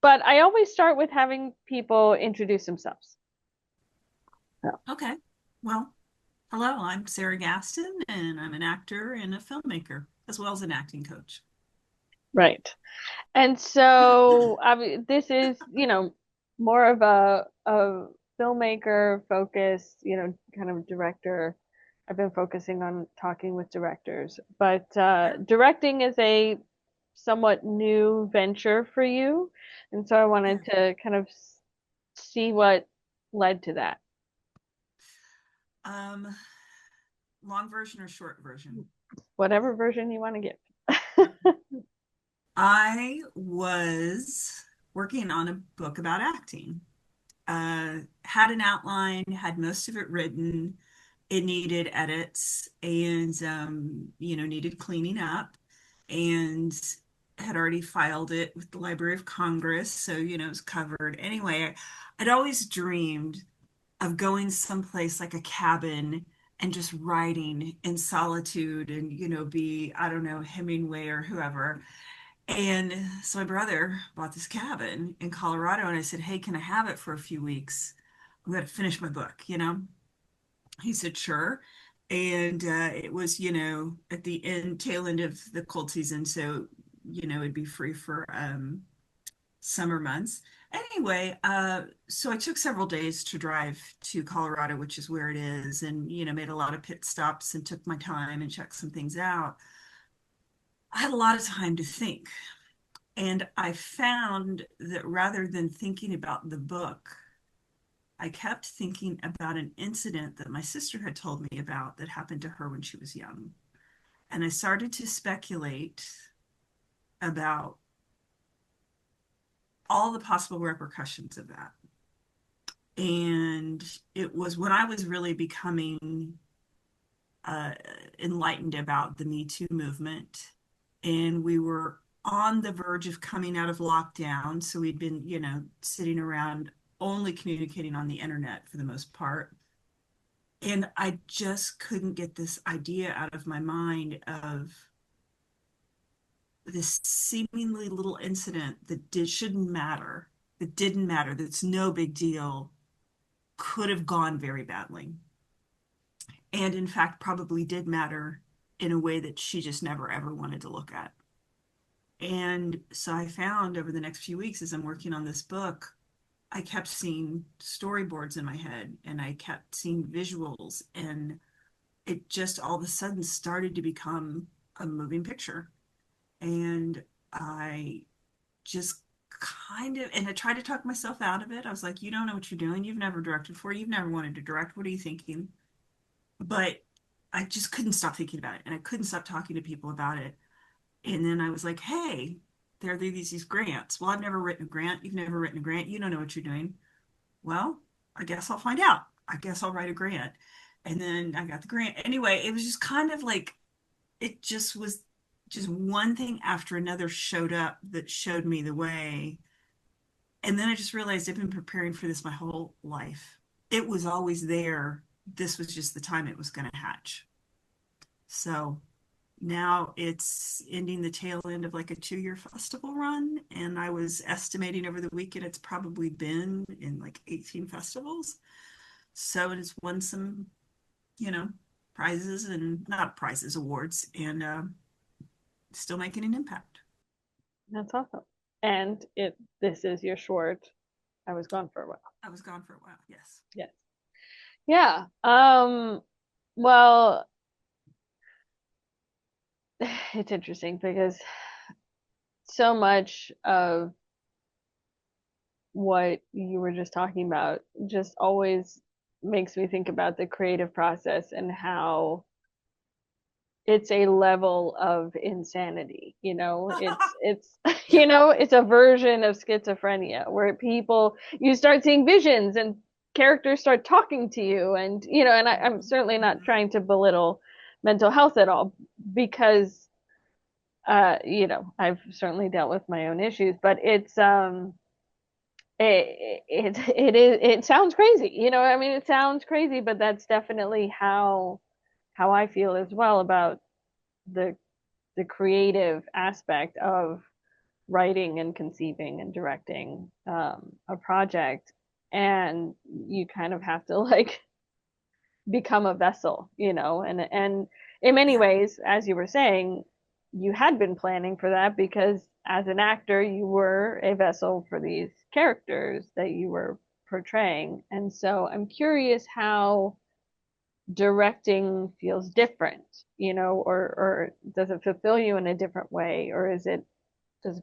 but I always start with having people introduce themselves. So, Okay. Well, hello, I'm Sarah Gaston, and I'm an actor and a filmmaker, as well as an acting coach. right. And so I mean, this is, more of a filmmaker focus, kind of director. I've been focusing on talking with directors, but Sure. directing is a somewhat new venture for you. And so I Yeah. wanted to kind of see what led to that. Um, Long version or short version? Whatever version you want to Okay. give. I was working on a book about acting. Had an outline, had most of it written. It needed edits and, needed cleaning up, and had already filed it with the Library of Congress. So, it was covered. Anyway, I'd always dreamed of going someplace like a cabin and just writing in solitude and, be, I don't know, Hemingway or whoever. And so my brother bought this cabin in Colorado, and I said, "Hey, can I have it for a few weeks? I'm going to finish my book." He said, "Sure." And it was, at the tail end of the cold season. So, it'd be free for summer months. Anyway, so I took several days to drive to Colorado, which is where it is, and, made a lot of pit stops and took my time and checked some things out. I had a lot of time to think. And I found that rather than thinking about the book, I kept thinking about an incident that my sister had told me about that happened to her when she was young. And I started to speculate about all the possible repercussions of that. And it was when I was really becoming uh, enlightened about the Me Too movement. And we were on the verge of coming out of lockdown. So we'd been, sitting around only communicating on the internet for the most part. And I just couldn't get this idea out of my mind of this seemingly little incident shouldn't matter, that didn't matter, that's no big deal, could have gone very badly. And in fact, probably did matter in a way that she just never ever wanted to look at. And so I found over the next few weeks as I'm working on this book, I kept seeing storyboards in my head and I kept seeing visuals, and it just all of a sudden started to become a moving picture. And I just and I tried to talk myself out of it. I was like, you don't know what you're doing. You've never directed before. You've never wanted to direct. What are you thinking? But I just couldn't stop thinking about it, and I couldn't stop talking to people about it. And then I was like, hey, there are these grants. Well, I've never written a grant. You've never written a grant. You don't know what you're doing. Well, I guess I'll find out. I guess I'll write a grant. And then I got the grant. Anyway, it was just kind of like, it just was just one thing after another showed up that showed me the way. And then I just realized I've been preparing for this my whole life. It was always there. This was just the time it was going to hatch. So now it's ending the tail end of like a 2-year festival run. And I was estimating over the weekend it's probably been in like 18 festivals. So it has won some, you know, prizes and not prizes, awards, and still making an impact. That's awesome. And this is your short. I was gone for a while. I was gone for a while. Yes. Yes. Yeah. Well, it's interesting because so much of what you were just talking about just always makes me think about the creative process and how it's a level of insanity. It's Yeah. it's a version of schizophrenia where people you start seeing visions and characters start talking to you, and I'm Mhm. certainly not Mhm. trying to belittle mental health at all, because I've certainly dealt with my own issues, but it sounds crazy. I mean, it sounds crazy, but that's definitely how I feel as well about the the creative aspect of writing and conceiving and directing a project, and you kind of have to like become a vessel, and in many Yeah. ways, as you were saying, you had been planning for that because as an actor, you were a vessel for these characters that you were portraying. And so I'm curious how directing feels different, or does it fulfill you in a different way, or does it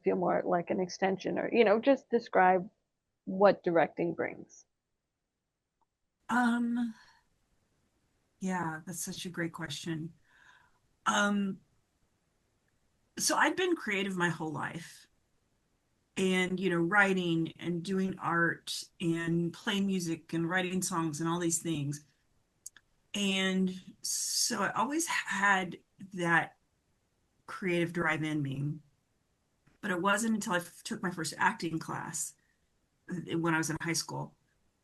feel more like an extension, or just describe what directing brings. Um, yeah, that's such a great question. Um, so I've been creative my whole life and, writing and doing art and playing music and writing songs and all these things. And so I always had that creative drive in me. But it wasn't until I took my first acting class when I was in high school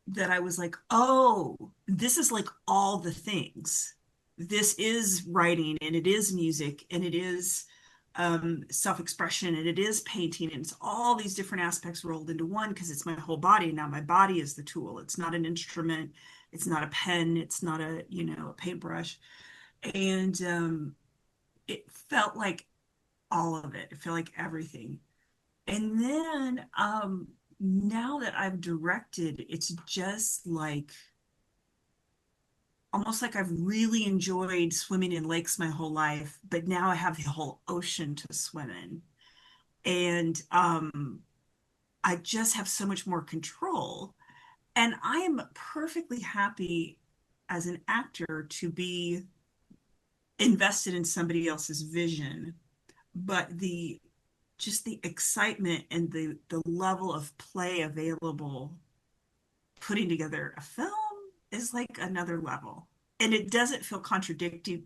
that I was like, oh, this is like all the things. This is writing and it is music and it is self-expression and it is painting and it's all these different aspects rolled into one because it's my whole body. Now my body is the tool. It's not an instrument. It's not a pen. It's not a paintbrush. And it felt like all of it. It felt like everything. And then now that I've directed, it's just like almost like I've really enjoyed swimming in lakes my whole life, but now I have the whole ocean to swim in. And I just have so much more control. And I am perfectly happy as an actor to be invested in somebody else's vision. But the just the excitement and the level of play available putting together a film is like another level. And it doesn't feel contradictory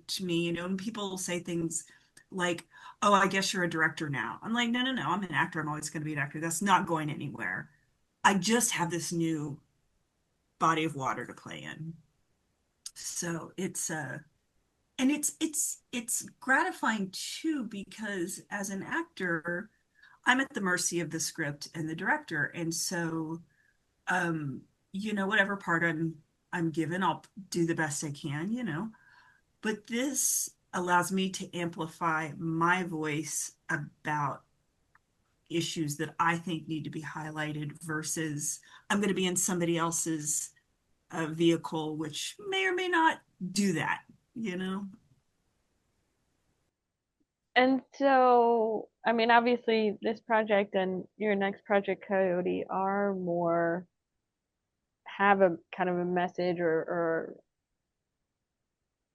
to me, and people say things like, "Oh, I guess you're a director now." I'm like, "No, no, no. I'm an actor. I'm always going to be an actor. That's not going anywhere. I just have this new body of water to play in." So it's gratifying too because as an actor, I'm at the mercy of the script and the director. And so um, whatever part I'm given, I'll do the best I can. But this allows me to amplify my voice about issues that I think need to be highlighted versus I'm going to be in somebody else's vehicle, which may or may not do that. And so, I mean, obviously, this project and your next project, Coyote, have a kind of a message, or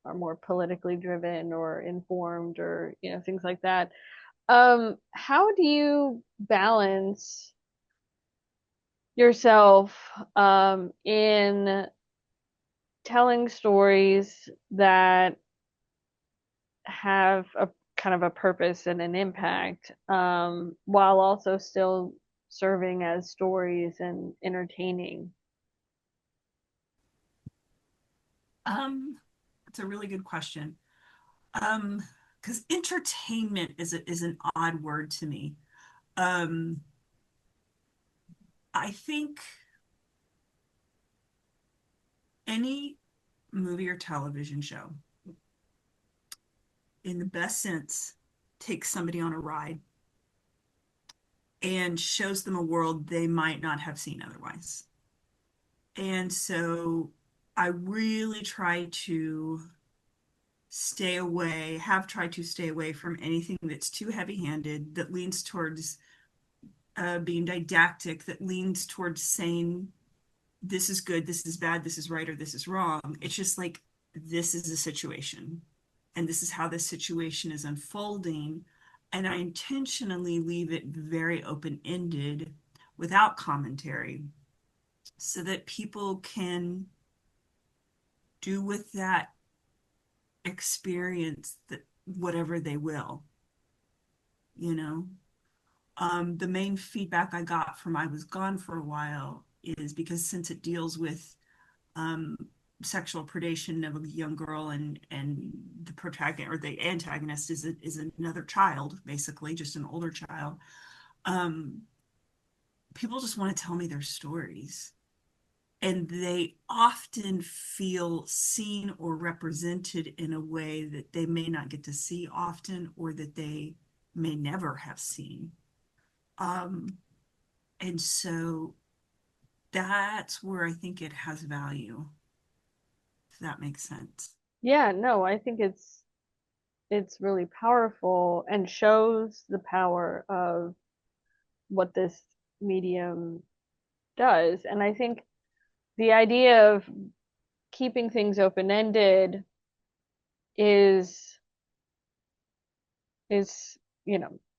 are more politically driven or informed, or things like that. How do you balance yourself in telling stories that have a kind of a purpose and an impact, while also still serving as stories and entertaining? Um, it's a really good question. Um, because entertainment is an odd word to me. Um, I think any movie or television show, in the best sense, takes somebody on a ride and shows them a world they might not have seen otherwise. And so I really try to have tried to stay away from anything that's too heavy-handed, that leans towards being didactic, that leans towards saying this is good, this is bad, this is right, or this is wrong. It's just like, this is a situation, and this is how this situation is unfolding. And I intentionally leave it very open ended without commentary so that people can do with that experience that whatever they will, you know. The main feedback I got from I Was Gone for a While is because since it deals with um, sexual predation of a young girl, and the protagonist or the antagonist is another child, basically just an older child. um People just want to tell me their stories, and they often feel seen or represented in a way that they may not get to see often, or that they may never have seen. um and so that's where I think it has value, if that makes sense. Yeah, no, I think it's really powerful and shows the power of what this medium does. And I think the idea of keeping things open-ended is is,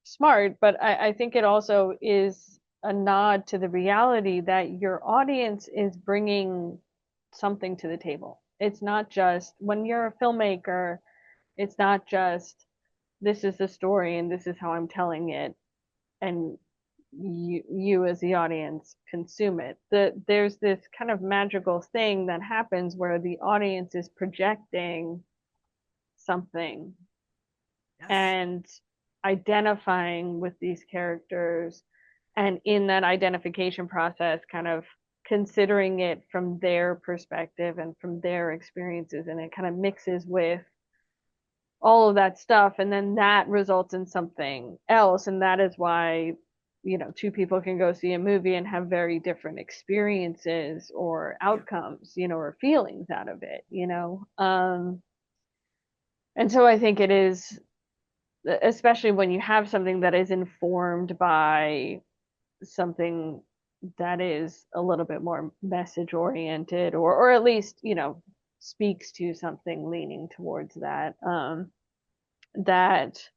smart, but I think it also is a nod to the reality that your audience is bringing something to the table. It's not just when you're a filmmaker, it's not just this is the story and this is how I'm telling it, and you as the audience consume it. There's this kind of magical thing that happens where the audience is projecting something Yes. and identifying with these characters, and in that identification process kind of considering it from their perspective and from their experiences, and it kind of mixes with all of that stuff, and then that results in something else. And that is why, two people can go see a movie and have very different experiences or Yeah. outcomes, or feelings out of it, and so I think it is, especially when you have something that is informed by something that is a little bit more message oriented, or at least, speaks to something leaning towards that, that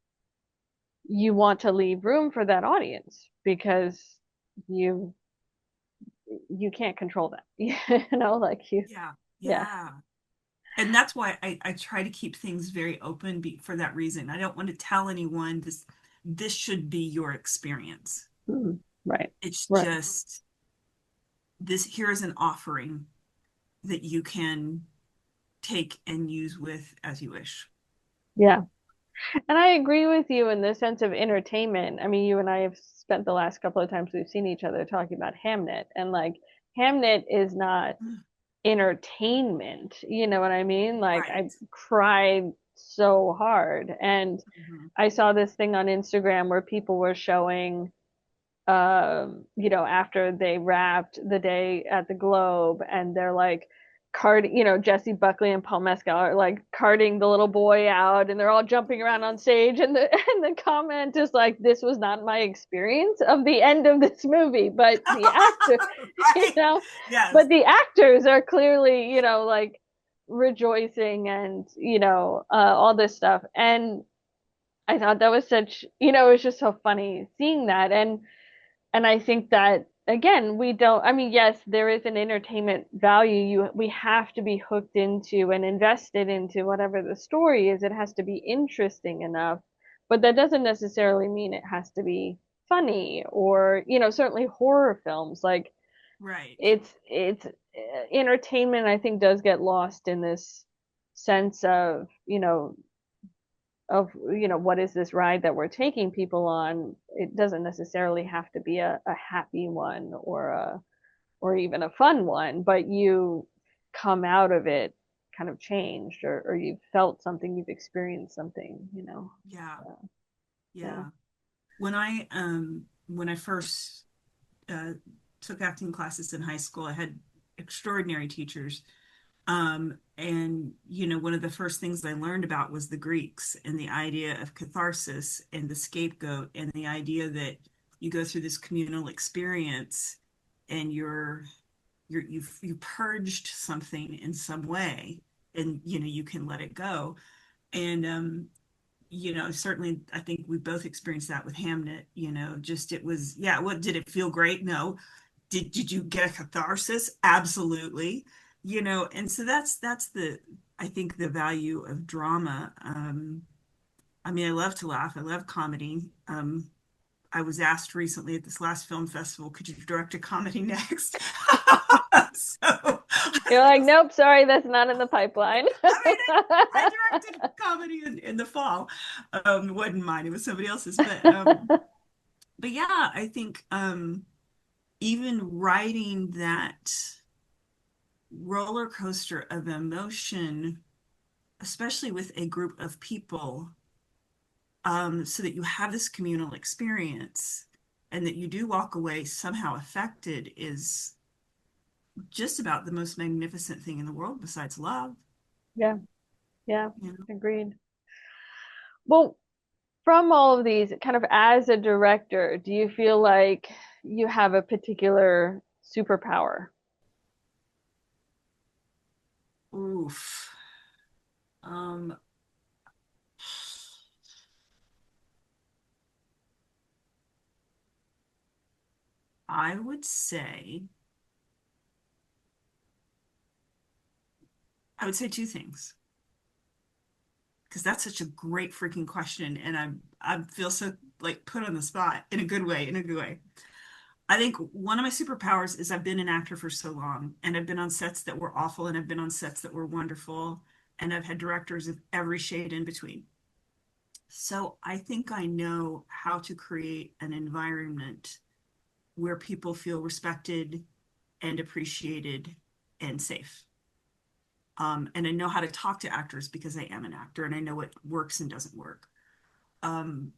you want to leave room for that audience, because you you can't control that. Like you. Yeah. Yeah. Yeah. And that's why I try to keep things very open for that reason. I don't want to tell anyone this should be your experience. Mhm. Right. It's Right. just this here is an offering that you can take and use with as you wish. Yeah. And I agree with you in the sense of entertainment. I mean, you and I have spent the last couple of times we've seen each other talking about Hamnet, and like Hamnet is not entertainment. You know what I mean? Like I Right. cried so hard, and Mhm. I saw this thing on Instagram where people were showing, after they wrapped the day at the Globe, and they're like Jesse Buckley and Paul Mescal are like carting the little boy out, and they're all jumping around on stage, and the and the comment is like, this was not my experience of the end of this movie, but the actor, you Right. know, Yes. but the actors are clearly, like rejoicing, and all this stuff. And I thought that was such, it was just so funny seeing that. And I think that again, we don't, I mean, yes, there is an entertainment value. We have to be hooked into and invested into whatever the story is. It has to be interesting enough, but that doesn't necessarily mean it has to be funny, or, certainly horror films. Like Right. it's entertainment, I think, does get lost in this sense of, what is this ride that we're taking people on. It doesn't necessarily have to be a happy one, or even a fun one, but you come out of it kind of changed, or you've felt something, you've experienced something, Yeah. yeah. Yeah. When I first uh, took acting classes in high school, I had extraordinary teachers. And one of the first things I learned about was the Greeks and the idea of catharsis and the scapegoat, and the idea that you go through this communal experience, and you've purged something in some way, and you can let it go. And certainly I think we both experienced that with Hamnet. Just it was, yeah, what did it feel great? No. Did you get a catharsis? Absolutely. And so that's the I think the value of drama. I mean, I love to laugh. I love comedy. I was asked recently at this last film festival, could you direct a comedy next? So You're like, nope, sorry, that's not in the pipeline. I mean, I directed comedy in the fall. Wasn't mine, it was somebody else's. But yeah, I think even writing that roller coaster of emotion, especially with a group of people, so that you have this communal experience and that you do walk away somehow affected is just about the most magnificent thing in the world besides love. Yeah, yeah, You know? agreed. Well, from all of these, kind of as a director, do you feel like you have a particular superpower? Oof. Um, I would say, I would say two things because that's such a great freaking question, and I feel so like put on the spot in a good way, in a good way. I think one of my superpowers is I've been an actor for so long, and I've been on sets that were awful, and I've been on sets that were wonderful, and I've had directors of every shade in between. So I think I know how to create an environment where people feel respected and appreciated and safe. And I know how to talk to actors because I am an actor and I know what works and doesn't work. Um,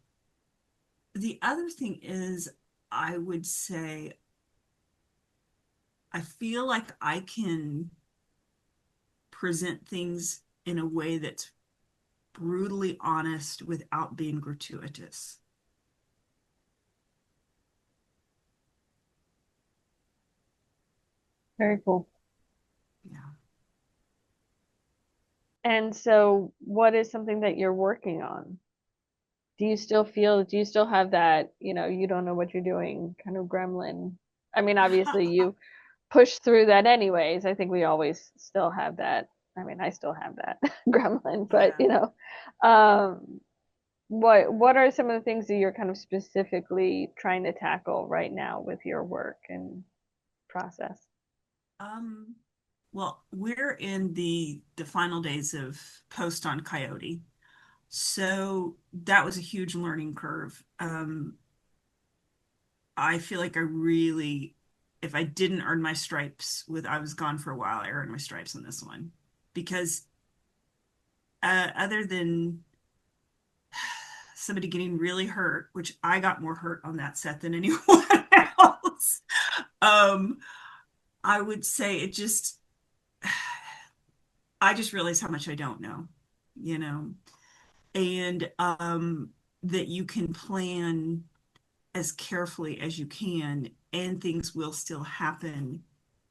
the other thing is, I would say, I feel like I can present things in a way that's brutally honest without being gratuitous. Very cool. Yeah. And so, what is something that you're working on? Do you still have that, you don't know what you're doing kind of gremlin? I mean, obviously you push through that anyways. I think we always still have that. I mean, I still have that gremlin, but Yeah. um, what are some of the things that you're kind of specifically trying to tackle right now with your work and process? Um, well, we're in the final days of post on Coyote. So that was a huge learning curve. I feel like I really, if I didn't earn my stripes with I Was Gone for a While, I earned my stripes on this one. Because other than somebody getting really hurt, which I got more hurt on that set than anyone else, um, I would say it just, I just realized how much I don't know, you know, and that you can plan as carefully as you can and things will still happen,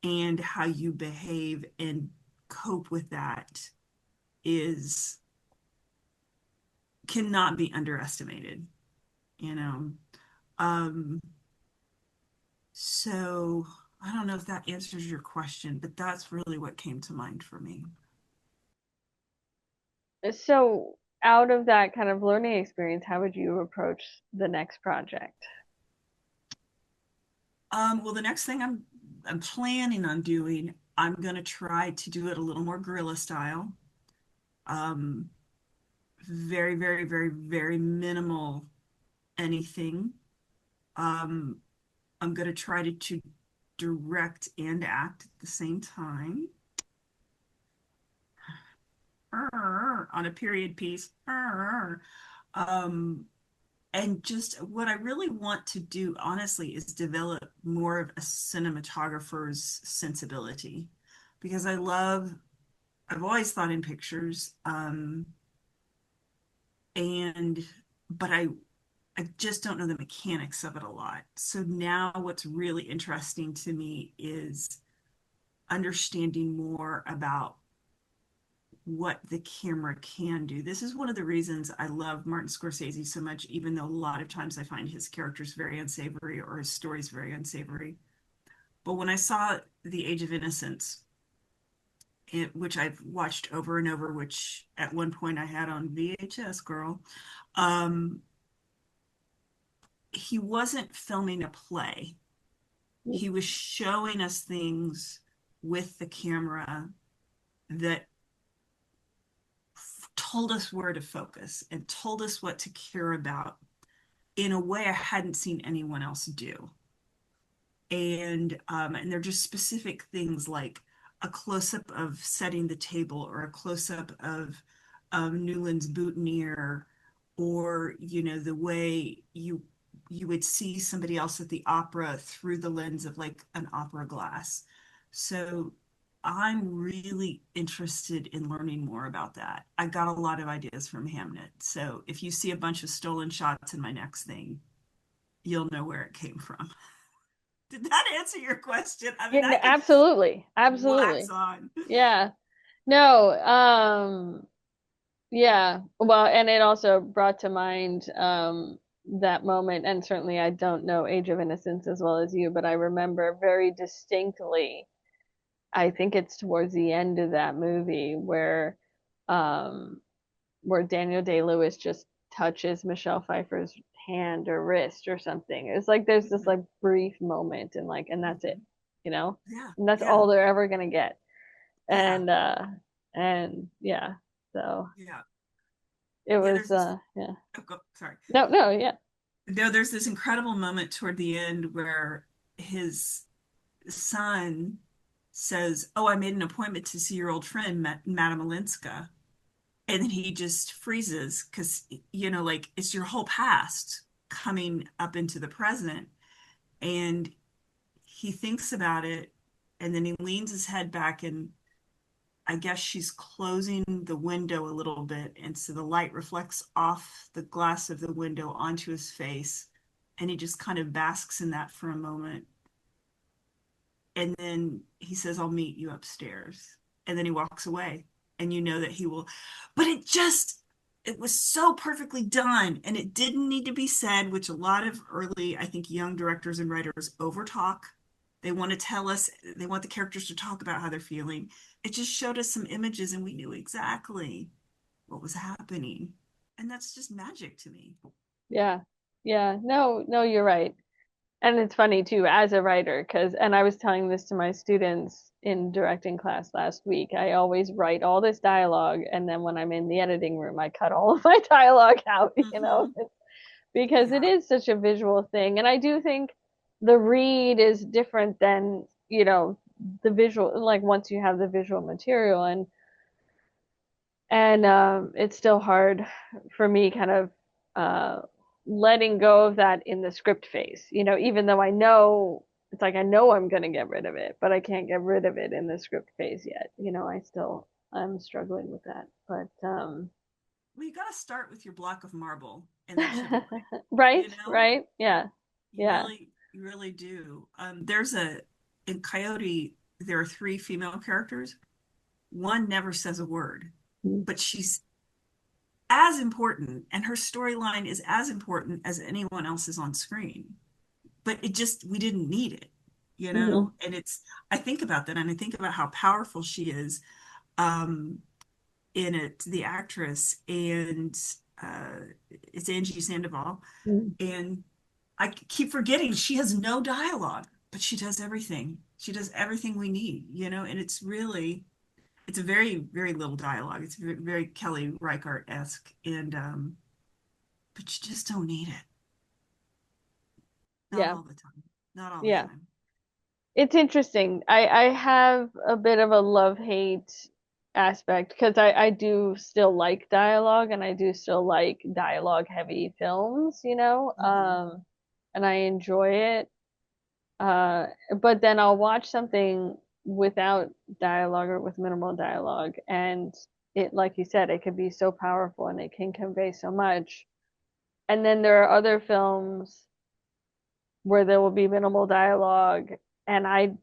and how you behave and cope with that is cannot be underestimated, you know. Um, so I don't know if that answers your question, but that's really what came to mind for me. So, out of that kind of learning experience, how would you approach the next project? Well, the next thing I'm planning on doing, I'm gonna try to do it a little more guerrilla style. Um, very, very, very, very minimal anything. Um, I'm gonna try to direct and act at the same time. On a period piece. Um, and just what I really want to do, honestly, is develop more of a cinematographer's sensibility because I've always thought in pictures, and but I just don't know the mechanics of it a lot. So now what's really interesting to me is understanding more about what the camera can do. This is one of the reasons I love Martin Scorsese so much, even though a lot of times I find his characters very unsavory or his stories very unsavory. But when I saw The Age of Innocence, which I've watched over and over, which at one point I had on VHS, girl, um, he wasn't filming a play. He was showing us things with the camera that told us where to focus and told us what to care about in a way I hadn't seen anyone else do. And they're just specific things like a close-up of setting the table or a close-up of Newland's boutonniere, or the way you would see somebody else at the opera through the lens of like an opera glass. So I'm really interested in learning more about that. I got a lot of ideas from Hamnet. So if you see a bunch of stolen shots in my next thing, you'll know where it came from. Did that answer your question? I Yeah, mean, I no, could absolutely. wax Absolutely. on. Yeah. No, yeah. Well, and it also brought to mind that moment, and certainly I don't know Age of Innocence as well as you, but I remember very distinctly, I think it's towards the end of that movie um where Daniel Day-Lewis just touches Michelle Pfeiffer's hand or wrist or something. It's like there's this like brief moment and like and that's it, Mhm. you know? Yeah, And that's yeah, all they're ever gonna get. yeah, And yeah. So yeah, it yeah. was There's this. yeah. Oh, sorry. No, no, yeah. No, there's this incredible moment toward the end where his son says, "Oh, I made an appointment to see your old friend, Madame Olenska," and then he just freezes because like it's your whole past coming up into the present, and he thinks about it, and then he leans his head back, and I guess she's closing the window a little bit, and so the light reflects off the glass of the window onto his face, and he just kind of basks in that for a moment, and then he says, "I'll meet you upstairs," and then he walks away, and you know that he will. But it was so perfectly done, and it didn't need to be said, which a lot of early, I think, young directors and writers overtalk. They want to tell us, they want the characters to talk about how they're feeling. It just showed us some images, and we knew exactly what was happening, and that's just magic to me. Yeah. Yeah. No, no, you're right. And it's funny too, as a writer, because, and I was telling this to my students in directing class last week, I always write all this dialogue, and then when I'm in the editing room, I cut all of my dialogue out, Mm-hmm. because it Yeah. is such a visual thing. And I do think the read is different than, the visual, like once you have the visual material. And it's still hard for me kind of uh letting go of that in the script phase, even though I know it's like I know I'm going to get rid of it, but I can't get rid of it in the script phase yet. I'm struggling with that, but Well, you got to start with your block of marble and then chip away. right, You know, right, yeah, yeah. you really do. There's a in Coyote, there are three female characters. One never says a word, Mm-hmm. but she's as important, and her storyline is as important as anyone else's on screen. But we didn't need it, Mm-hmm. And I think about that, and I think about how powerful she is um, in it, the actress, and uh, it's Angie Sandoval, and I keep forgetting she has no dialogue, but she does everything. She does everything we need, and it's a very, very little dialogue. It's very, very Kelly Reichardt-esque, but you just don't need it. Not Yeah, all the time. Not all the yeah. time. It's interesting. I have a bit of a love-hate aspect because I do still like dialogue and I do still like dialogue heavy films, Mm-hmm. and I enjoy it. Uh, but then I'll watch something without dialogue or with minimal dialogue, and it, like you said, it can be so powerful and it can convey so much. And then there are other films where there will be minimal dialogue, and I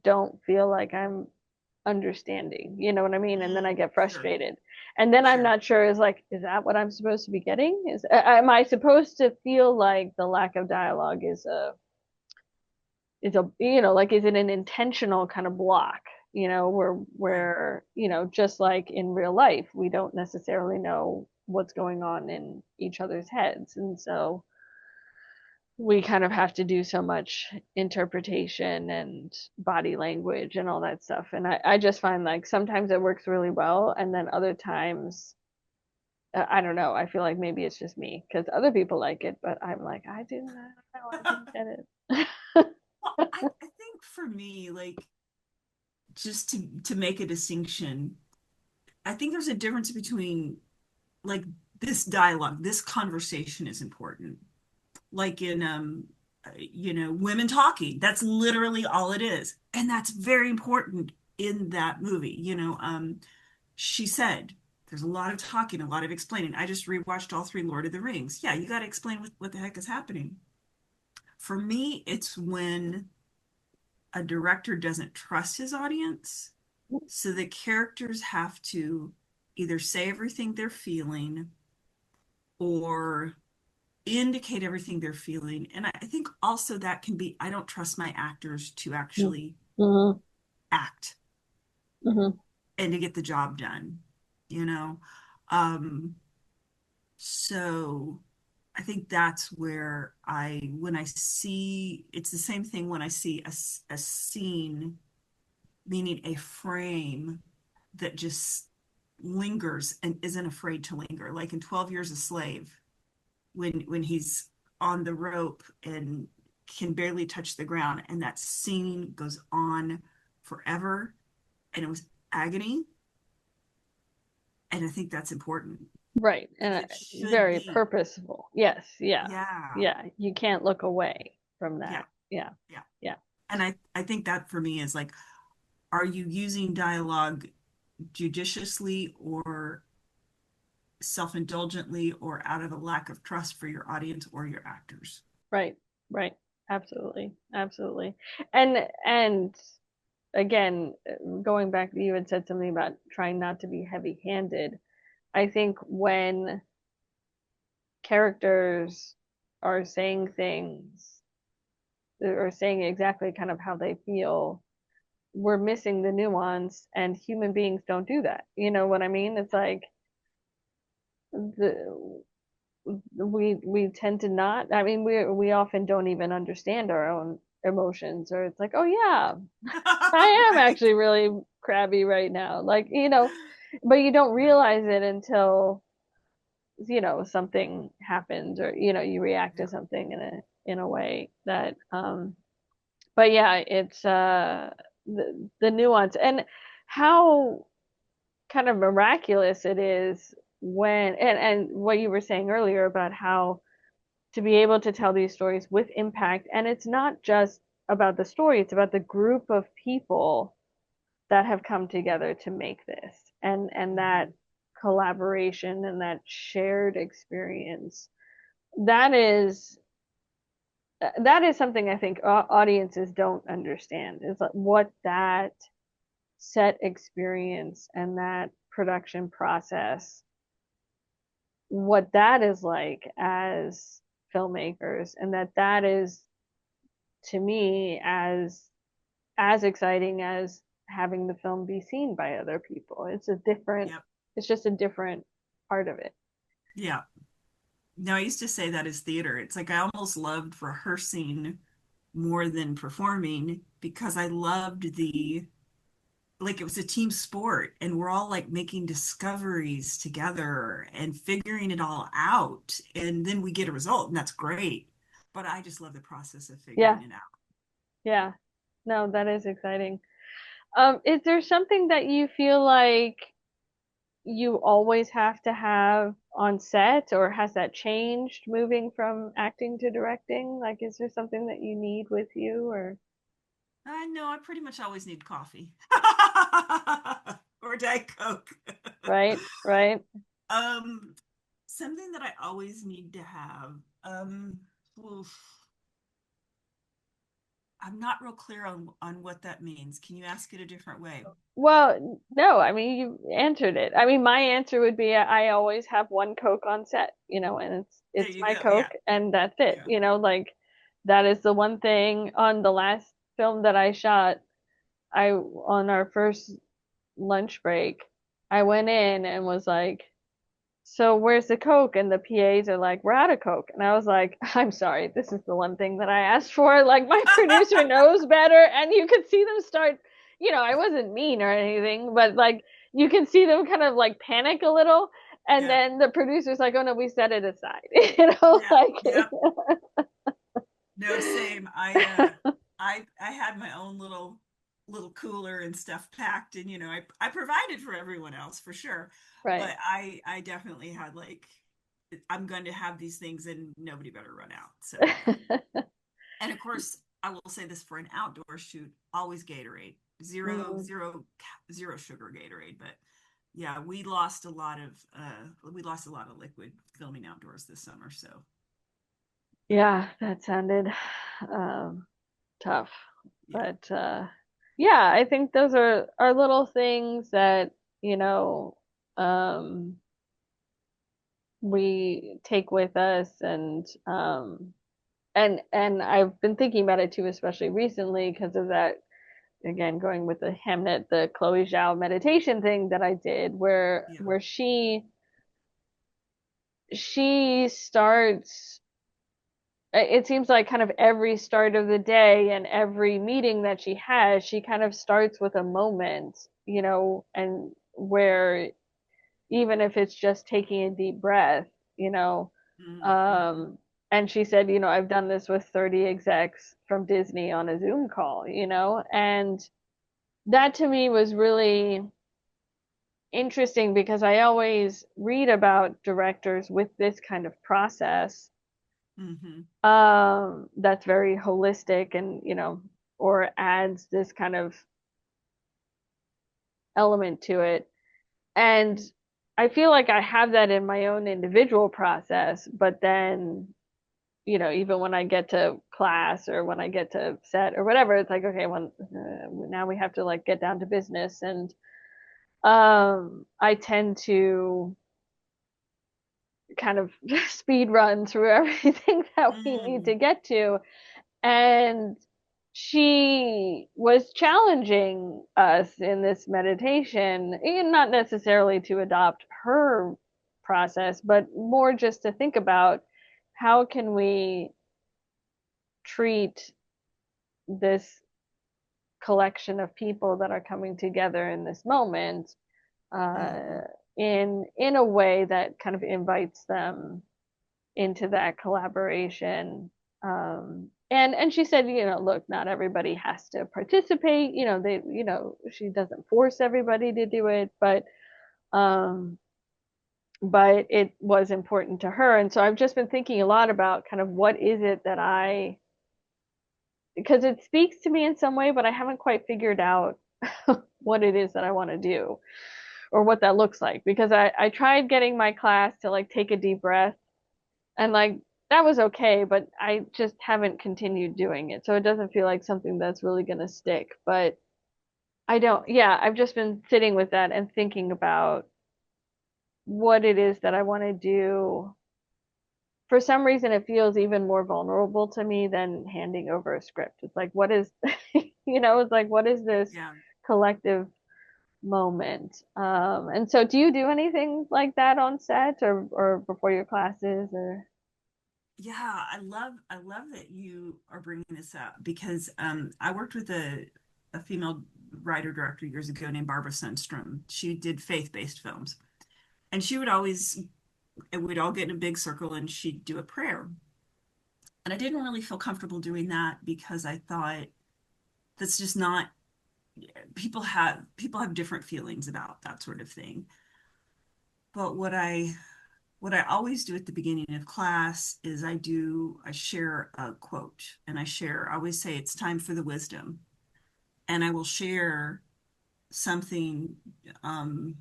don't feel like I'm understanding, you know what I mean? And then I get Sure, frustrated. And then I'm sure, not sure, is that what I'm supposed to be getting? Am I supposed to feel like the lack of dialogue is a like, is it an intentional kind of block, right. just like in real life, we don't necessarily know what's going on in each other's heads. And so we kind of have to do so much interpretation and body language and all that stuff. And I just find like sometimes it works really well, and then other times, I don't know. I feel like maybe it's just me because other people like it, but I'm like, I didn't know, I didn't get it. Well, I think for me, like just to make a distinction, I think there's a difference between like this dialogue, this conversation is important. Like in women talking. That's literally all it is. And that's very important in that movie. She said there's a lot of talking, a lot of explaining. I just rewatched all three Lord of the Rings. Yeah, you got to explain what the heck is happening. For me, it's when a director doesn't trust his audience. So the characters have to either say everything they're feeling or indicate everything they're feeling. And I think also that can be, I don't trust my actors to actually Hmm. act Hmm. and to get the job done, you know? Um, so I think that's where when I see, it's the same thing when I see a scene, meaning a frame that just lingers and isn't afraid to linger. Like in 12 Years a Slave, when he's on the rope and can barely touch the ground, and that scene goes on forever, and it was agony. And I think that's important Right. And because it should very be. purposeful. Yes. Yeah. Yeah, Yeah. You can't look away from yeah, that. Yeah. yeah. Yeah. And I think that for me is like, are you using dialogue judiciously or self-indulgently or out of a lack of trust for your audience or your actors? Right. Right. Absolutely. Absolutely. And again, going back, you had said something about trying not to be heavy-handed. I think when characters are saying things or saying exactly kind of how they feel, we're missing the nuance, and human beings don't do that. You know what I mean? It's like the we tend to not. I mean, we often don't even understand our own emotions, or it's like, oh yeah, I am Right. actually really crabby right now. Like, but you don't Yeah. realize it until, something happens, or, you react to Yeah. something in a way that, but yeah, it's the nuance and how kind of miraculous it is when, and what you were saying earlier about how to be able to tell these stories with impact. And it's not just about the story, it's about the group of people that have come together to make this, and that Mhm. collaboration and that shared experience. That is something I think audiences don't understand, is like what that set experience and that production process, what that is like as filmmakers, and that is, to me, as exciting as having the film be seen by other people. Yep. It's just a different part of it. Yeah. No, I used to say that as theater. It's like I almost loved rehearsing more than performing because I loved like it was a team sport and we're all like making discoveries together and figuring it all out. And then we get a result and that's great. But I just love the process of Yeah, figuring it out. yeah. No, that is exciting. Is there something that you feel like you always have to have on set, or has that changed moving from acting to directing? Like, is there something that you need with you, or I know I pretty much always need coffee or Diet Coke. right, right? Um, something that I always need to have. Oof, I'm not real clear on what that means. Can you ask it a different way? Well, no, I mean, you answered it. I mean, my answer would be I always have one Coke on set, and it's There it's you my go. Yeah, Coke, and that's it. yeah. Like that is the one thing on the last film that I shot. On our first lunch break, I went in and was like, so where's the Coke? And the PAs are like, we're out of Coke. And I was like, I'm sorry, this is the one thing that I asked for. Like my producer knows better. And you could see them start, I wasn't mean or anything, but like you can see them kind of like panic a little. And Yeah. then the producer's like, oh no, we set it aside. You know, Yeah. like Yeah. No, same. I had my own little cooler and stuff packed, and I provided for everyone else for sure. right. But I definitely had like, I'm going to have these things and nobody better run out. So yeah. And of course, I will say this, for an outdoor shoot, always Gatorade. Zero, Mm. zero, zero sugar Gatorade. But yeah, we lost a lot of liquid filming outdoors this summer. So Yeah, that sounded um tough. yeah. But yeah, I think those are little things that, you know, um we take with us and I've been thinking about it too, especially recently because of that again going with the Hamnet, the Chloe Zhao meditation thing that I did where Yeah. where she starts it seems like kind of every start of the day and every meeting that she has, she kind of starts with a moment, and where even if it's just taking a deep breath, you know, Mm-hmm. um, and she said, I've done this with 30 execs from Disney on a Zoom call, and that to me was really interesting because I always read about directors with this kind of process Mm-hmm. that's very holistic and or adds this kind of element to it, and I feel like I have that in my own individual process, but then even when I get to class or when I get to set or whatever, it's like, okay, when now we have to like get down to business, and I tend to kind of speed run through everything that we need to Mm. get to. And she was challenging us in this meditation, and not necessarily to adopt her process, but more just to think about how can we treat this collection of people that are coming together in this moment uh, Mm-hmm. in a way that kind of invites them into that collaboration. And she said, look, not everybody has to participate. She doesn't force everybody to do it, um, but it was important to her. And so I've just been thinking a lot about kind of what is it that because it speaks to me in some way, but I haven't quite figured out what it is that I want to do or what that looks like. Because I tried getting my class to like take a deep breath, and like that was okay, but I just haven't continued doing it. So it doesn't feel like something that's really going to stick. But I don't, yeah, I've just been sitting with that and thinking about what it is that I want to do. For some reason, it feels even more vulnerable to me than handing over a script. It's like, what is, it's like, what is this Yeah. collective moment? And so do you do anything like that on set or before your classes or? Yeah, I love that you are bringing this up because I worked with a female writer director years ago named Barbara Sundstrom. She did faith-based films, and we'd all get in a big circle and she'd do a prayer. And I didn't really feel comfortable doing that because I thought that's just not, people have different feelings about that sort of thing. But what I always do at the beginning of class is I share a quote, and I always say it's time for the wisdom, and I will share something um,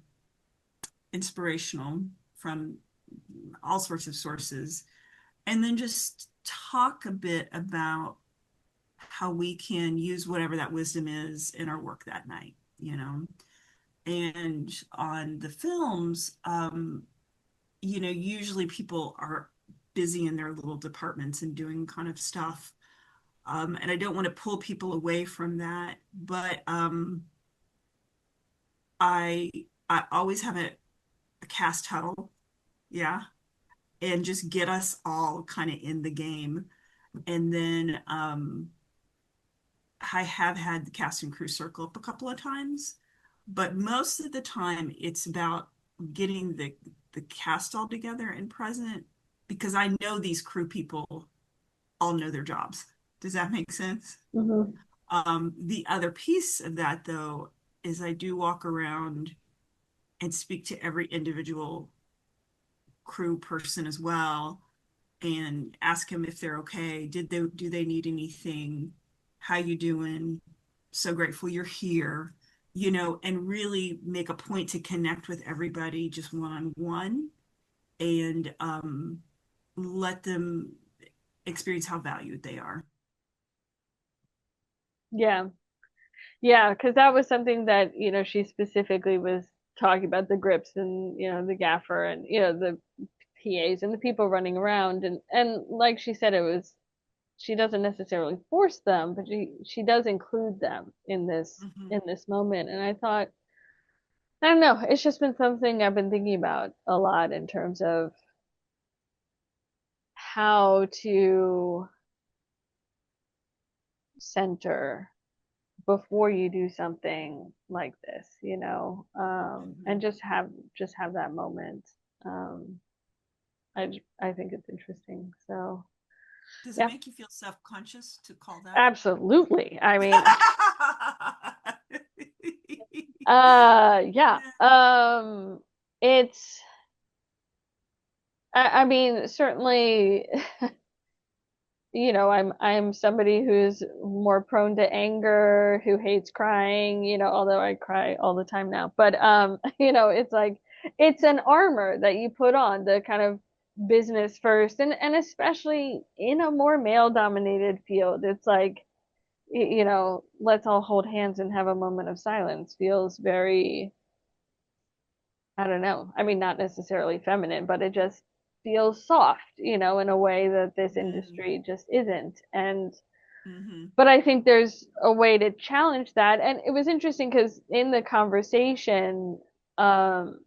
inspirational from all sorts of sources, and then just talk a bit about how we can use whatever that wisdom is in our work that night. And on the films, usually people are busy in their little departments and doing kind of stuff. And I don't want to pull people away from that, but I I always have a cast huddle, Yeah. And just get us all kind of in the game. And then I have had the cast and crew circle up a couple of times, but most of the time it's about getting the cast all together and present because I know these crew people all know their jobs. Does that make sense? Hmm. The other piece of that, though, is I do walk around and speak to every individual crew person as well and ask them if they're okay. Do they need anything? How you doing? So grateful you're here, and really make a point to connect with everybody just one on one and let them experience how valued they are. Yeah. Yeah, because that was something that, she specifically was talking about the grips and, the gaffer and, the PAs and the people running around and like she said, she doesn't necessarily force them, but she does include them Mhm. in this moment. And I thought, I don't know, it's just been something I've been thinking about a lot in terms of how to center before you do something like this, and Mhm. just have that moment. Um, I think it's interesting. So Does it yeah, make you feel self-conscious to call that? absolutely. I mean, yeah. Yeah. It's I mean, certainly, I'm somebody who's more prone to anger, who hates crying, although I cry all the time now. But it's like it's an armor that you put on, the kind of business first and especially in a more male dominated field. It's like let's all hold hands and have a moment of silence feels very, I don't know. I mean, not necessarily feminine, but it just feels soft, in a way that this Mm. industry just isn't. And Mhm. but I think there's a way to challenge that. And it was interesting because in the conversation, um,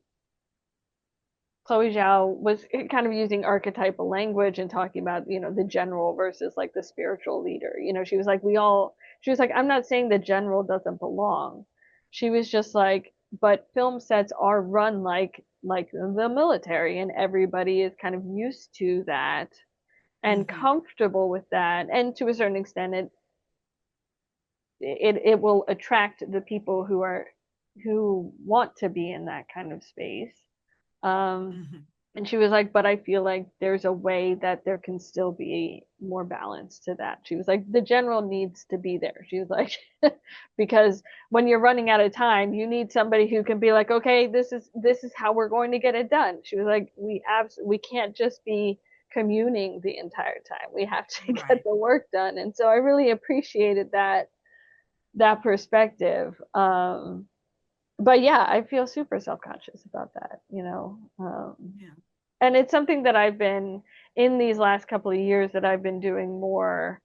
Chloe Zhao was kind of using archetypal language and talking about, the general versus like the spiritual leader. She was like, I'm not saying the general doesn't belong. She was just like, but film sets are run like the military and everybody is kind of used to that and Mhm. comfortable with that. And to a certain extent, it will attract the people who want to be in that kind of space. Um, Mhm. and she was like, but I feel like there's a way that there can still be more balance to that. She was like, the general needs to be there. She was like, because when you're running out of time, you need somebody who can be like, okay, this is how we're going to get it done. She was like, we can't just be communing the entire time. We have to get Right. the work done. And so I really appreciated that perspective. But yeah, I feel super self-conscious about that. Yeah. And it's something that I've been in these last couple of years that I've been doing more,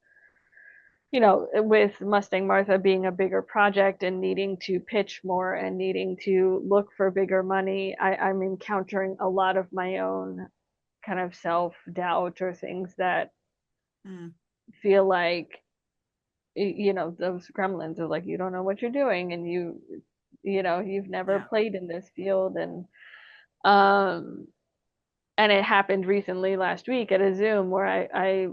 with Mustang Martha being a bigger project and needing to pitch more and needing to look for bigger money. I'm encountering a lot of my own kind of self-doubt or things that Mm. feel like, those gremlins of like, you don't know what you're doing and you've never Yeah. played in this field. Um, and it happened recently last week at a Zoom where I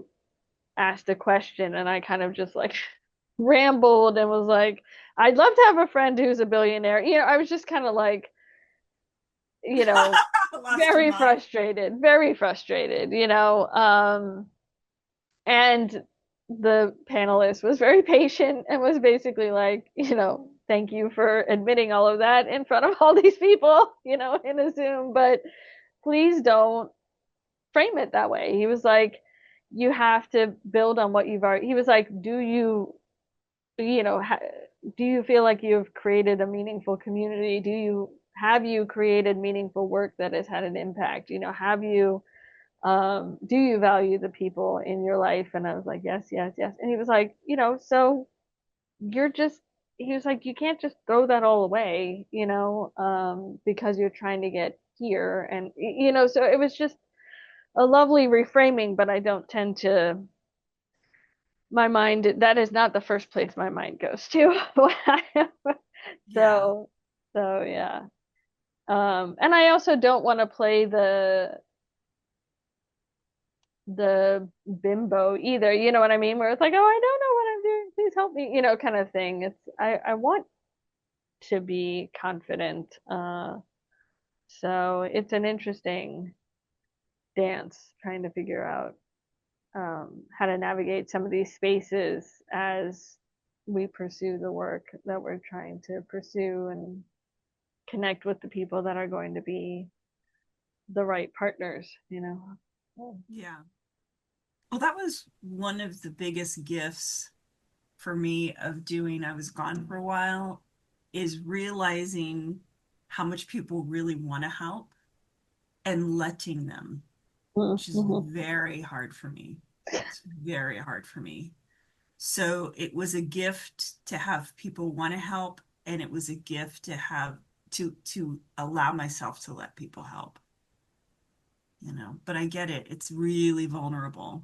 asked a question and I kind of just like rambled and was like, I'd love to have a friend who's a billionaire. I was just kind of like, you know, Lost your mind. very frustrated, and the panelist was very patient and was basically like, thank you for admitting all of that in front of all these people, in a Zoom, but please don't frame it that way. He was like, you have to build on what you've already. He was like, you know, ha- do you feel like you've created a meaningful community? Have you created meaningful work that has had an impact? Do you value the people in your life? And I was like, yes, yes, yes. And he was like, so you're just, he was like, you can't just throw that all away, because you're trying to get here. And, so it was just a lovely reframing, but I don't tend to, my mind, that is not the first place my mind goes to. Yeah. So, so yeah. And I also don't want to play the bimbo either. You know what I mean? Where it's like, oh, I don't know what I'm doing. Please help me, kind of thing. I want to be confident. So it's an interesting dance trying to figure out how to navigate some of these spaces as we pursue the work that we're trying to pursue and connect with the people that are going to be the right partners. Oh. Yeah. Well, that was one of the biggest gifts for me of doing I Was Gone for a While is realizing how much people really want to help and letting them, which is Mm-hmm. very hard for me. It's very hard for me. So it was a gift to have people want to help, and it was a gift to have to allow myself to let people help, But I get it. It's really vulnerable.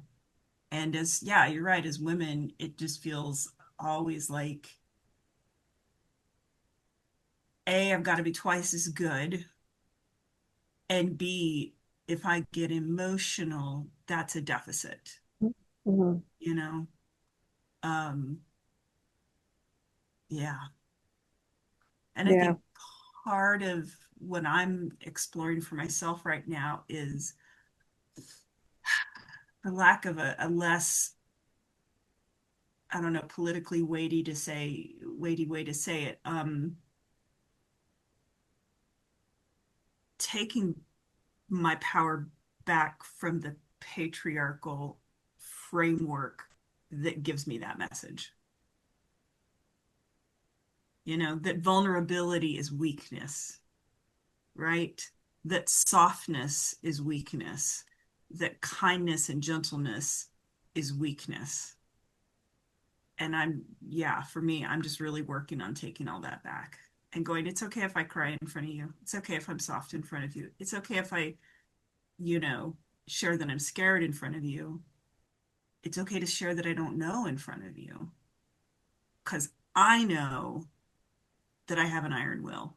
And yeah, you're right, as women, it just feels always like, A, I've got to be twice as good, and B, if I get emotional, that's a deficit, Mm-hmm. you know? Um, yeah. And I Yeah. think part of what I'm exploring for myself right now is, for lack of a less, I don't know, politically weighty way to say it, taking my power back from the patriarchal framework that gives me that message. That vulnerability is weakness, right? That softness is weakness, that kindness and gentleness is weakness. And yeah, for me, I'm just really working on taking all that back and going, it's okay if I cry in front of you. It's okay if I'm soft in front of you. It's okay if I, you know, share that I'm scared in front of you. It's okay to share that I don't know in front of you because I know that I have an iron will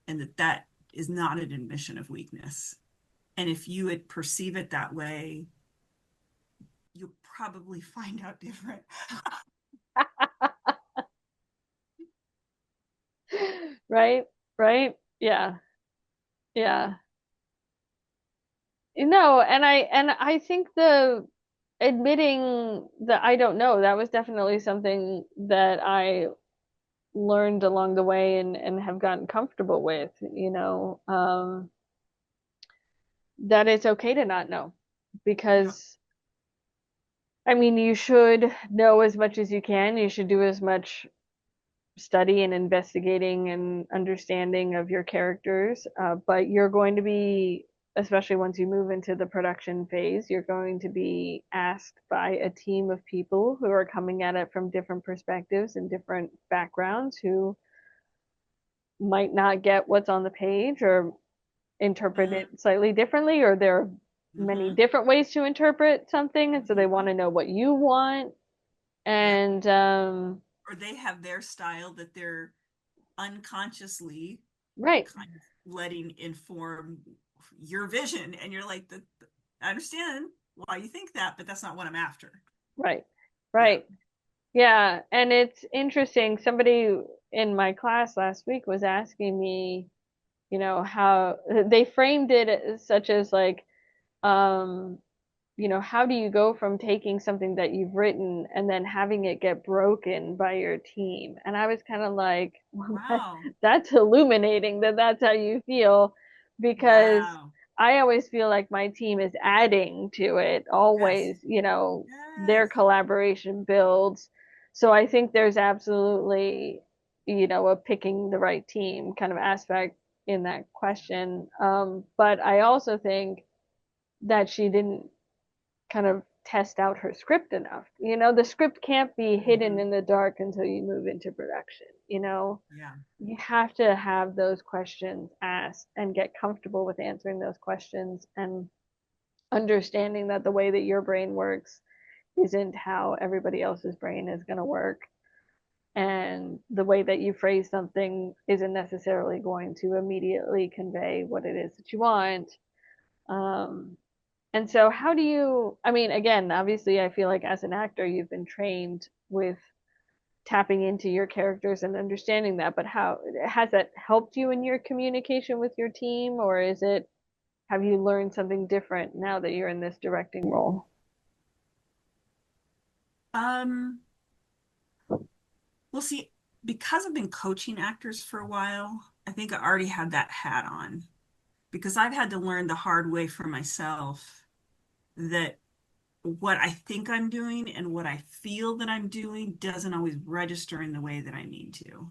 and that is not an admission of weakness. And if you would perceive it that way, you'll probably find out different. Right? Right? Yeah. Yeah. No, and I think the admitting that I don't know, that was definitely something that I learned along the way and have gotten comfortable with, that it's okay to not know Yeah. because I mean, you should know as much as you can. You should do as much study and investigating and understanding of your characters. But you're going to be, especially once you move into the production phase, you're going to be asked by a team of people who are coming at it from different perspectives and different backgrounds who might not get what's on the page or interpret Mm-hmm. it slightly differently, or there are many Mm-hmm. different ways to interpret something. And so they Mm-hmm. want to know what you want. Yep. And Or they have their style that they're unconsciously right, kind of letting inform your vision. And you're like, I understand why you think that, but that's not what I'm after. right, Yeah. right. Yeah, and it's interesting. Somebody in my class last week was asking me, how they framed it as such as like, um, how do you go from taking something that you've written and then having it get broken by your team? And I was kind of like, well, Wow. that's illuminating that that's how you feel because Wow. I always feel like my team is adding to it Yes. always, their Yes. collaboration builds. So I think there's absolutely, a picking the right team kind of aspect in that question. But I also think that she didn't kind of test out her script enough. You know, the script can't be hidden Hmm. in the dark until you move into production. You know, Yeah. you have to have those questions asked and get comfortable with answering those questions and understanding that the way that your brain works isn't how everybody else's brain is going to work. And the way that you phrase something isn't necessarily going to immediately convey what it is that you want. Um, and so, how do you, I mean, again, obviously, I feel like as an actor, you've been trained with tapping into your characters and understanding that, but how has that helped you in your communication with your team, or is it, have you learned something different now that you're in this directing role? Um, well, see, because I've been coaching actors for a while, I think I already had that hat on because I've had to learn the hard way for myself that what I think I'm doing and what I feel that I'm doing doesn't always register in the way that I need to.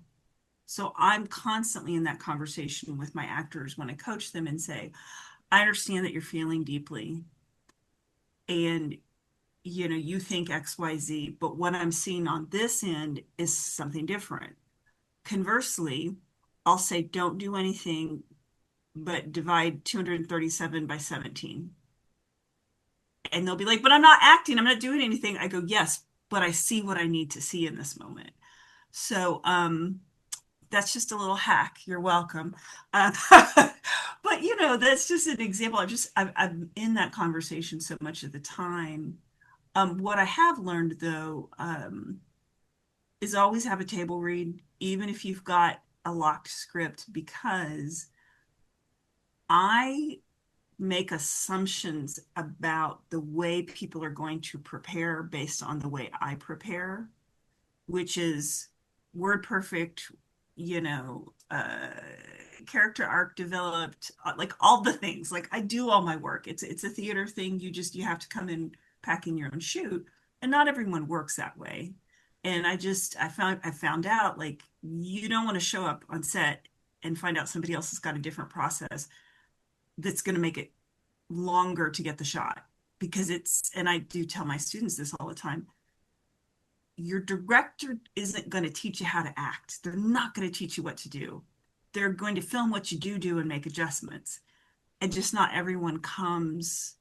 So I'm constantly in that conversation with my actors when I coach them and say, I understand that you're feeling deeply and you think XYZ, but what I'm seeing on this end is something different. Conversely, I'll say, don't do anything but divide 237 by 17. And they'll be like, but I'm not acting, I'm not doing anything. I go, yes, but I see what I need to see in this moment. So, that's just a little hack. You're welcome. Uh, but that's just an example. I'm in that conversation so much of the time. What I have learned though, is always have a table read, even if you've got a locked script, because I make assumptions about the way people are going to prepare based on the way I prepare, which is word perfect, you know, uh, character arc developed, like all the things. Like I do all my work. It's a theater thing. You have to come in packing your own shoot, and not everyone works that way. And I found out like you don't want to show up on set and find out somebody else has got a different process that's going to make it longer to get the shot because and I do tell my students this all the time, your director isn't going to teach you how to act. They're not going to teach you what to do. They're going to film what you do and make adjustments. And just not everyone comes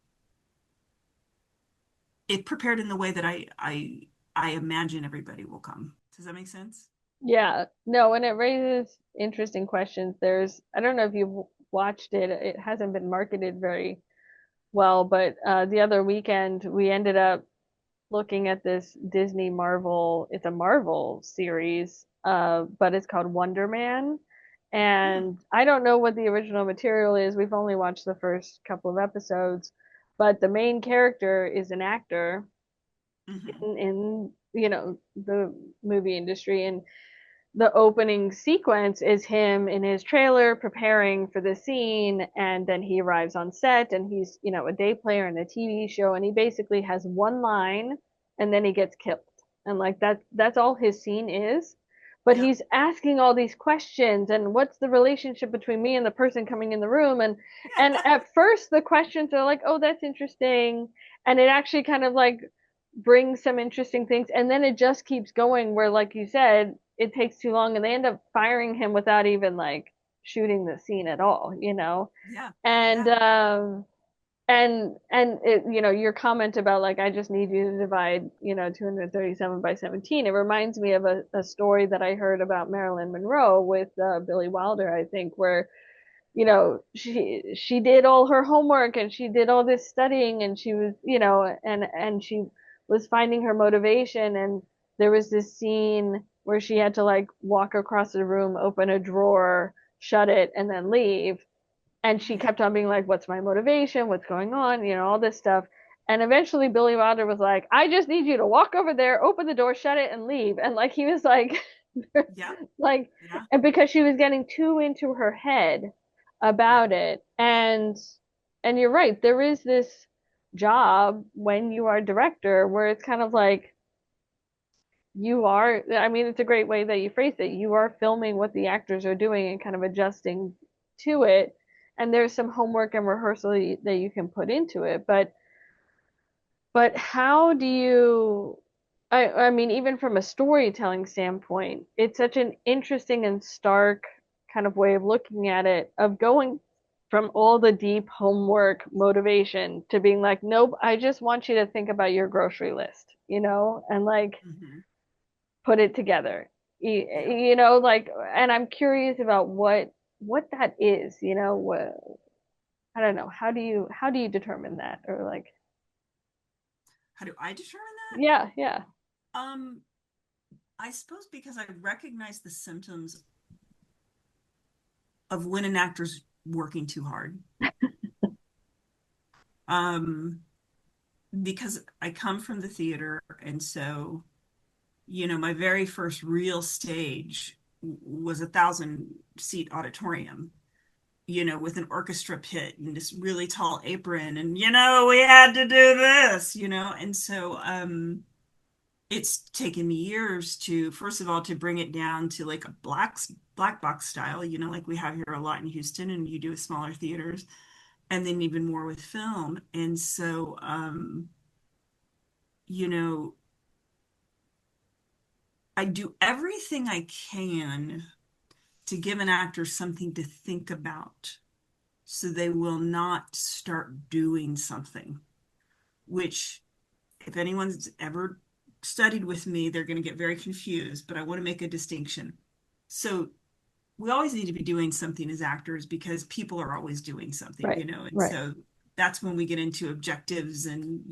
it prepared in the way that I imagine everybody will come. Does that make sense? Yeah, no, and it raises interesting questions. I don't know if you've watched it, it hasn't been marketed very well, but the other weekend we ended up looking at this Disney Marvel, it's a Marvel series, but it's called Wonder Man. Hmm. And I don't know what the original material is. We've only watched the first couple of episodes, but the main character is an actor Hmm. in the movie industry, and the opening sequence is him in his trailer preparing for the scene, and then he arrives on set and he's a day player in a TV show, and he basically has one line and then he gets killed, and like that's all his scene is, but Yep. he's asking all these questions and what's the relationship between me and the person coming in the room, and at first the questions are like, oh, that's interesting, and it actually kind of like brings some interesting things, and then it just keeps going where, like you said, it takes too long and they end up firing him without even like shooting the scene at all. Yeah. And Yeah. your comment about like I just need you to divide 237 by 17, it reminds me of a story that I heard about Marilyn Monroe with Billy Wilder, I think, where she did all her homework and she did all this studying, and she was and she was finding her motivation, and there was this scene where she had to like walk across the room, open a drawer, shut it, and then leave, and she Yeah. kept on being like, what's my motivation, what's going on, all this stuff. And eventually Billy Wilder was like, I just need you to walk over there, open the door, shut it, and leave. And like he was like Yeah. like, Yeah. and because she was getting too into her head Yeah. about it. And you're right, there is this job when you are a director where it's kind of like you are, I mean, it's a great way that you phrased it. You are filming what the actors are doing and kind of adjusting to it. And there's some homework and rehearsal that you can put into it. But But how do you, I mean, even from a storytelling standpoint, it's such an interesting and stark kind of way of looking at it, of going from all the deep homework motivation to being like, nope, I just want you to think about your grocery list, and like Hmm. put it together. Yeah. Like, and I'm curious about what that is, what, I don't know. How do you determine that, or like, How do I determine yeah, yeah, that? I suppose because I recognize the symptoms of when an actor's working too hard. Um, because I come from the theater, and so, my very first real stage was 1,000 seat auditorium, with an orchestra pit and this really tall apron, and we had to do this, and so it's taken me years to, first of all, to bring it down to like a black box style, like we have here a lot in Houston, and you do with smaller theaters, and then even more with film. And so, you know, I do everything I can to give an actor something to think about so they will not start doing something, which, if anyone's ever studied with me, they're going to get very confused, but I want to make a distinction. So, we always need to be doing something as actors because people are always doing something, right, and right, so that's when we get into objectives and,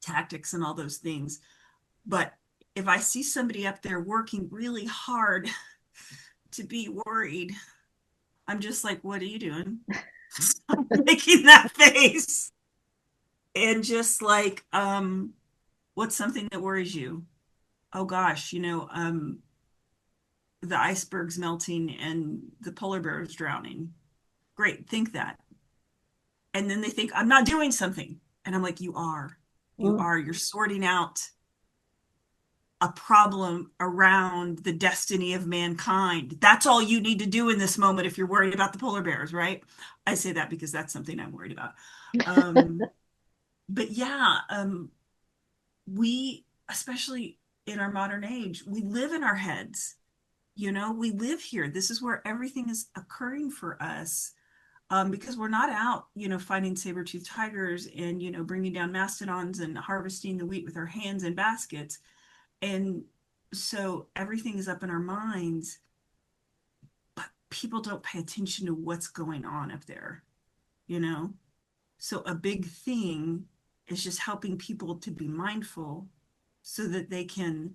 tactics and all those things. But if I see somebody up there working really hard to be worried, I'm just like, what are you doing? I'm making that face. And just like, what's something that worries you? Oh gosh, the iceberg's melting and the polar bear is drowning. Great, think that. And then they think, I'm not doing something. And I'm like, you are. You mm, are. You're sorting out a problem around the destiny of mankind. That's all you need to do in this moment if you're worried about the polar bears, right? I say that because that's something I'm worried about. Um, but yeah, we, especially in our modern age, we live in our heads. We live here. This is where everything is occurring for us. Because we're not out, fighting saber-toothed tigers and, bringing down mastodons and harvesting the wheat with our hands in baskets. And so everything is up in our minds, but people don't pay attention to what's going on up there, you know? So a big thing is just helping people to be mindful so that they can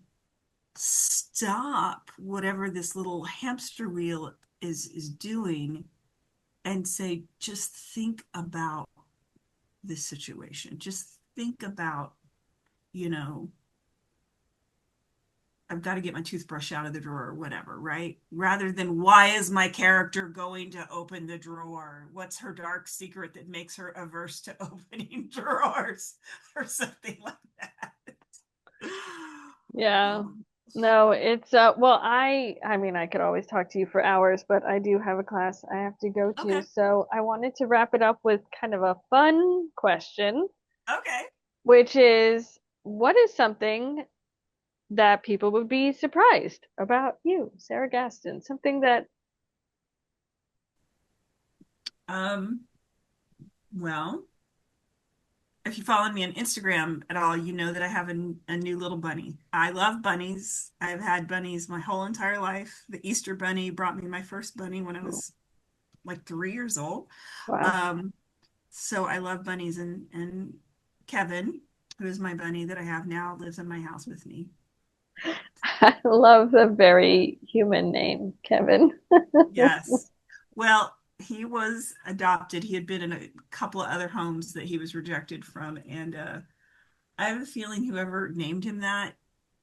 stop whatever this little hamster wheel is doing and say, just think about this situation. Just think about, you know, I've got to get my toothbrush out of the drawer or whatever, right? Rather than why is my character going to open the drawer? What's her dark secret that makes her averse to opening drawers or something like that? yeah. Oh, No, it's well, I mean, I could always talk to you for hours, but I do have a class I have to go to. okay. So I wanted to wrap it up with kind of a fun question, Okay. which is, what is something that people would be surprised about you, Sarah Gaston? Something that, Um, well, if you follow me on Instagram at all, you know that I have a new little bunny. I love bunnies. I've had bunnies my whole entire life. The Easter bunny brought me my first bunny when I oh, was like 3 years old. wow. Um, so I love bunnies, and Kevin, who is my bunny that I have now, lives in my house with me. I love the very human name, Kevin. Yes. Well, he was adopted. He had been in a couple of other homes that he was rejected from, and I have a feeling whoever named him that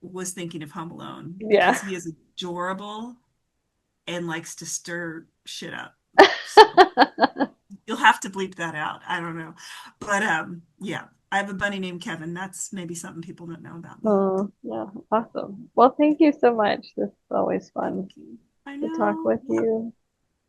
was thinking of Home Alone Yeah. because he is adorable and likes to stir shit up. So you'll have to bleep that out. I don't know. But yeah, I have a bunny named Kevin. That's maybe something people don't know about me. Oh, yeah, awesome. Well, thank you so much. This is always Thank fun you. I to talk know. with Well, you.